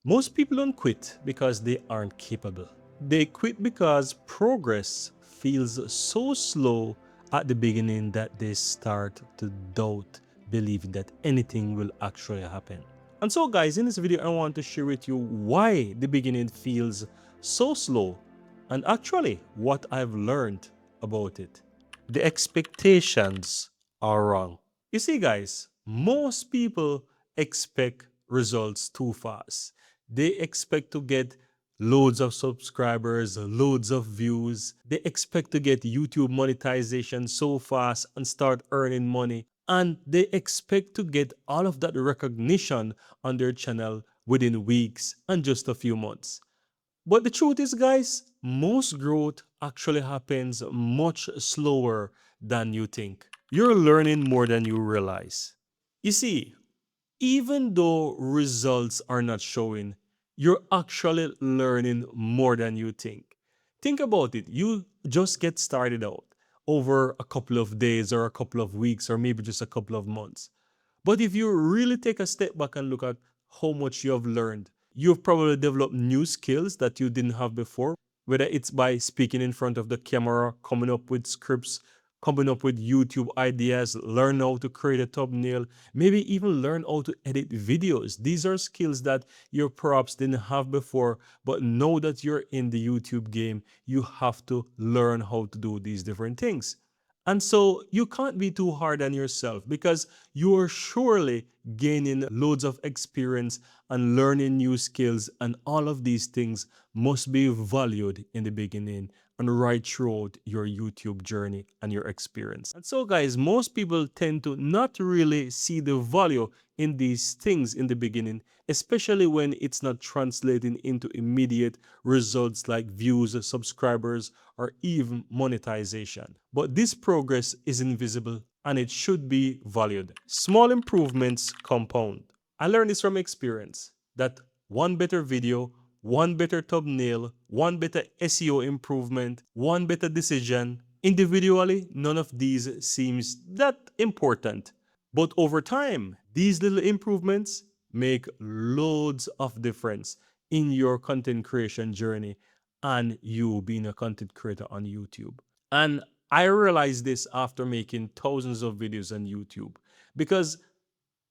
Most people don't quit because they aren't capable. They quit because progress feels so slow at the beginning that they start to doubt believing that anything will actually happen. And so, guys, in this video, I want to share with you why the beginning feels so slow and actually what I've learned about it. The expectations are wrong. You see, guys, most people expect results too fast. They expect to get loads of subscribers, loads of views. They expect to get YouTube monetization so fast and start earning money. And they expect to get all of that recognition on their channel within weeks and just a few months. But the truth is, guys, most growth actually happens much slower than you think. You're learning more than you realize. You see, even though results are not showing, you're actually learning more than you think. Think about it. You just get started out over a couple of days or a couple of weeks or maybe just a couple of months. But if you really take a step back and look at how much you have learned, you've probably developed new skills that you didn't have before, whether it's by speaking in front of the camera, coming up with scripts, coming up with YouTube ideas, learn how to create a thumbnail, maybe even learn how to edit videos. These are skills that you perhaps didn't have before, but now that you're in the YouTube game, you have to learn how to do these different things. And so you can't be too hard on yourself because you are surely gaining loads of experience and learning new skills, and all of these things must be valued in the beginning and right throughout your YouTube journey and your experience. And so, guys, most people tend to not really see the value in these things in the beginning, especially when it's not translating into immediate results like views, subscribers, or even monetization. But this progress is invisible and it should be valued. Small improvements compound. I learned this from experience that one better video, one better thumbnail, one better SEO improvement, one better decision. Individually, none of these seems that important. But over time, these little improvements make loads of difference in your content creation journey and you being a content creator on YouTube. And I realized this after making thousands of videos on YouTube because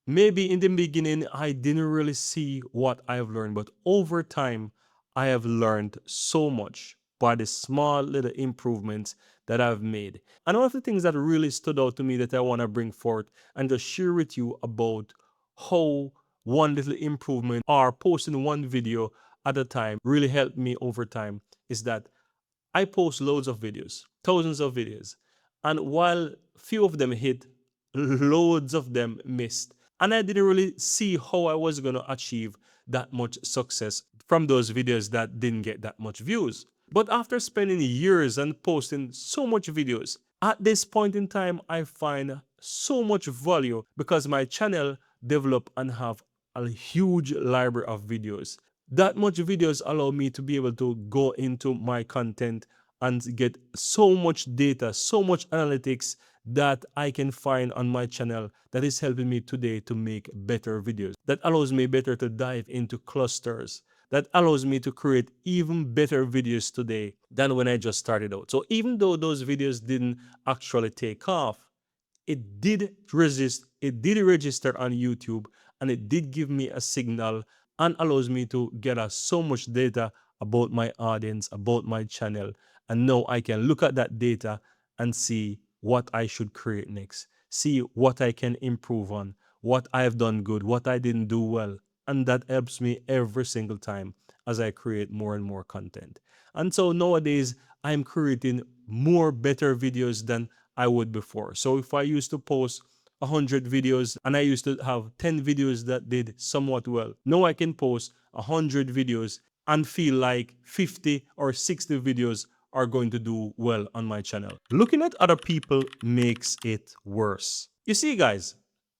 maybe in the beginning I didn't really see what I have learned, but over time I have learned so much by the small little improvements that I've made. And one of the things that really stood out to me that I want to bring forth and to share with you about how one little improvement or posting one video at a time really helped me over time is that I post loads of videos, thousands of videos. And while few of them hit, loads of them missed. And I didn't really see how I was going to achieve that much success from those videos that didn't get that much views. But after spending years and posting so much videos, at this point in time, I find so much value because my channel develop and have a huge library of videos. That much videos allow me to be able to go into my content and get so much data, so much analytics that I can find on my channel that is helping me today to make better videos. That allows me better to dive into clusters. That allows me to create even better videos today than when I just started out. So even though those videos didn't actually take off, it did register on YouTube, and it did give me a signal and allows me to gather so much data about my audience, about my channel. And now I can look at that data and see what I should create next, see what I can improve on, what I have done good, what I didn't do well. And that helps me every single time as I create more and more content. And so nowadays, I'm creating more better videos than I would before. So if I used to post 100 videos and I used to have 10 videos that did somewhat well, now I can post 100 videos and feel like 50 or 60 videos are going to do well on my channel. Looking at other people makes it worse. You see, guys,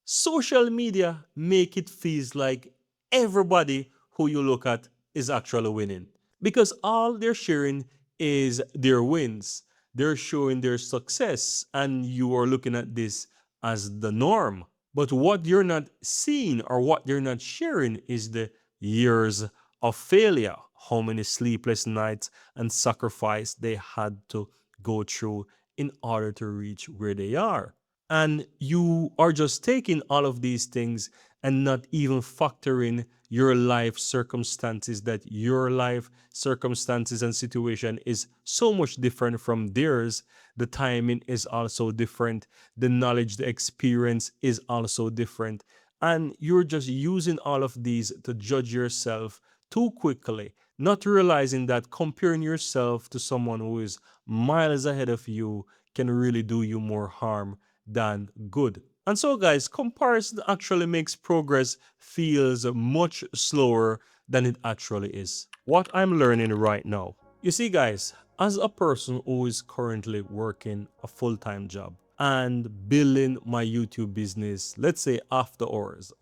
social media make it feels like everybody who you look at is actually winning because all they're sharing is their wins. They're showing their success, and you are looking at this as the norm. But what you're not seeing or what you're not sharing is the years of failure, how many sleepless nights and sacrifice they had to go through in order to reach where they are. And you are just taking all of these things and not even factoring your life circumstances, that your life circumstances and situation is so much different from theirs. The timing is also different. The knowledge, the experience is also different. And you're just using all of these to judge yourself too quickly, not realizing that comparing yourself to someone who is miles ahead of you can really do you more harm than good. And so, guys, comparison actually makes progress feels much slower than it actually is. What I'm learning right now. You see, guys, as a person who is currently working a full-time job and building my YouTube business, let's say after hours.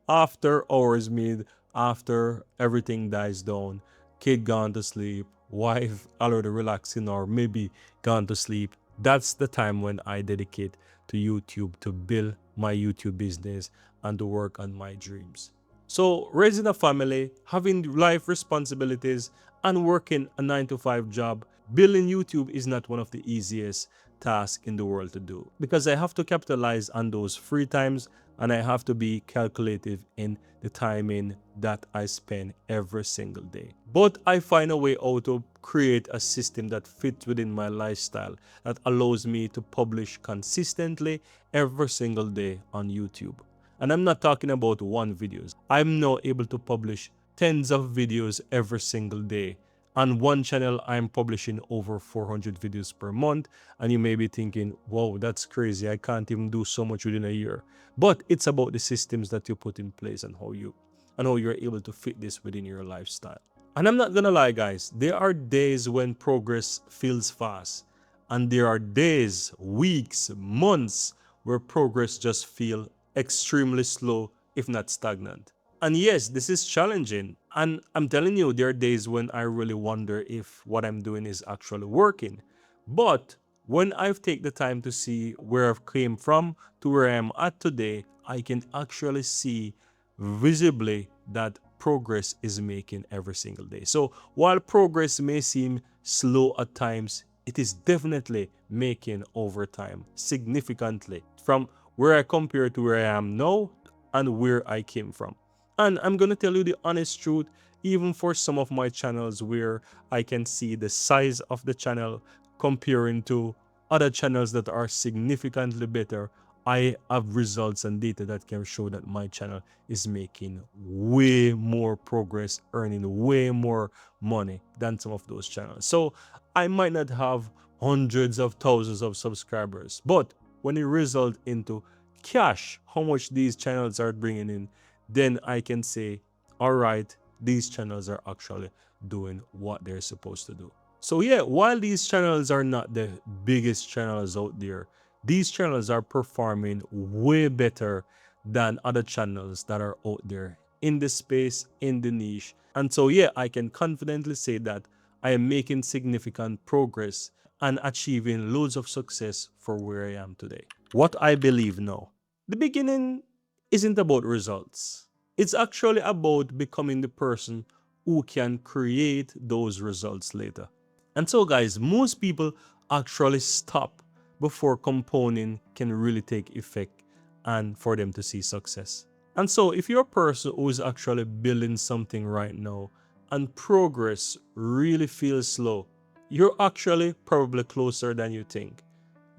After hours mean after everything dies down, kid gone to sleep, wife already relaxing or maybe gone to sleep. That's the time when I dedicate to YouTube to build my YouTube business and to work on my dreams. So, raising a family, having life responsibilities, and working a 9 to 5 job, building YouTube is not one of the easiest tasks in the world to do because I have to capitalize on those free times and I have to be calculative in the timing that I spend every single day. But I find a way out to create a system that fits within my lifestyle that allows me to publish consistently every single day on YouTube. And I'm not talking about one videos. I'm now able to publish tens of videos every single day. On one channel, I'm publishing over 400 videos per month. And you may be thinking, whoa, that's crazy. I can't even do so much within a year. But it's about the systems that you put in place and how you're able to fit this within your lifestyle. And I'm not gonna lie, guys, there are days when progress feels fast. And there are days, weeks, months where progress just feels extremely slow, if not stagnant. And yes, this is challenging. And I'm telling you, there are days when I really wonder if what I'm doing is actually working. But when I've taken the time to see where I've came from to where I am at today, I can actually see visibly that progress is making every single day. So while progress may seem slow at times, it is definitely making over time significantly from where I compare to where I am now and where I came from. And I'm going to tell you the honest truth, even for some of my channels where I can see the size of the channel comparing to other channels that are significantly better, I have results and data that can show that my channel is making way more progress, earning way more money than some of those channels. So I might not have hundreds of thousands of subscribers, but when it results into cash, how much these channels are bringing in, then I can say, all right, these channels are actually doing what they're supposed to do. So yeah, while these channels are not the biggest channels out there, these channels are performing way better than other channels that are out there in the space, in the niche. And so yeah, I can confidently say that I am making significant progress and achieving loads of success for where I am today. What I believe now, the beginning isn't about results. It's actually about becoming the person who can create those results later. And so, guys, most people actually stop before compounding can really take effect and for them to see success. And so, if you're a person who is actually building something right now and progress really feels slow, you're actually probably closer than you think.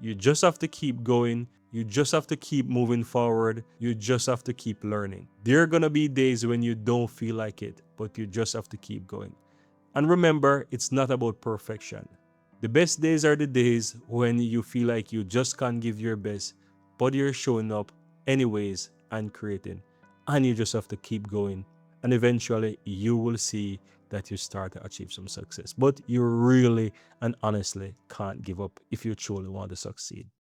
You just have to keep going. You just have to keep moving forward. You just have to keep learning. There are going to be days when you don't feel like it, but you just have to keep going. And remember, it's not about perfection. The best days are the days when you feel like you just can't give your best, but you're showing up anyways and creating. And you just have to keep going. And eventually, you will see that you start to achieve some success. But you really and honestly can't give up if you truly want to succeed.